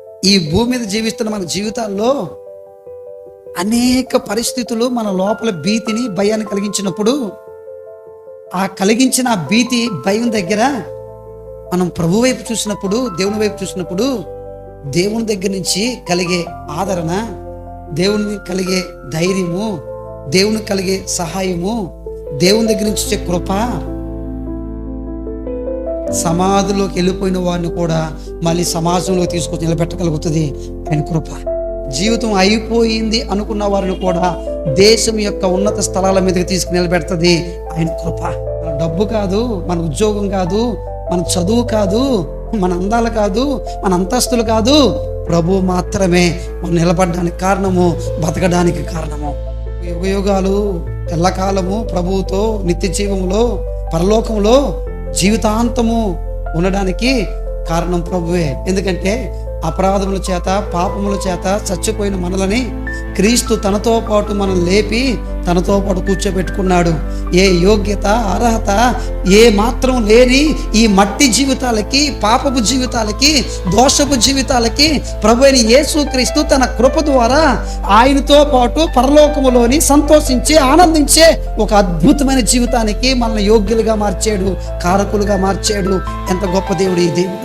ఈ భూమి మీద జీవిస్తున్న మన జీవితాల్లో అనేక పరిస్థితులు మన లోపల భీతిని, భయాన్ని కలిగించినప్పుడు, ఆ కలిగించిన ఆ భీతి, భయం దగ్గర మనం ప్రభు వైపు చూసినప్పుడు, దేవుని వైపు చూసినప్పుడు, దేవుని దగ్గర నుంచి కలిగే ఆదరణ, దేవుని కలిగే ధైర్యము, దేవుని కలిగే సహాయము, దేవుని దగ్గర నుంచి వచ్చే కృప, సమాధిలోకి వెళ్ళిపోయిన వారిని కూడా మళ్ళీ సమాజంలో తీసుకొచ్చి నిలబెట్టగలుగుతుంది ఆయన కృప. జీవితం అయిపోయింది అనుకున్న వారిని కూడా దేశం యొక్క ఉన్నత స్థలాల మీదకి తీసుకుని నిలబెడుతుంది ఆయన కృప. మన డబ్బు కాదు, మన ఉద్యోగం కాదు, మన చదువు కాదు, మన అందాలు కాదు, మన అంతస్తులు కాదు, ప్రభు మాత్రమే మనం నిలబడడానికి కారణము, బతకడానికి కారణము. యుగయుగాలు ఎల్లకాలము ప్రభువుతో నిత్య జీవంలో, పరలోకంలో జీవితాంతము ఉండడానికి కారణం ప్రభువే. ఎందుకంటే అపరాధముల చేత, పాపముల చేత చచ్చిపోయిన మనలని క్రీస్తు తనతో పాటు మనం లేపి తనతో పాటు కూర్చోబెట్టుకున్నాడు. ఏ యోగ్యత, అర్హత ఏ మాత్రం లేని ఈ మట్టి జీవితాలకి, పాపపు జీవితాలకి, దోషపు జీవితాలకి ప్రభు అయిన యేసుక్రీస్తు తన కృప ద్వారా ఆయనతో పాటు పరలోకములోని సంతోషించి ఆనందించే ఒక అద్భుతమైన జీవితానికి మనల్ని యోగ్యులుగా మార్చాడు, కారకులుగా మార్చాడు. ఎంత గొప్ప దేవుడు ఈ దేవుడు.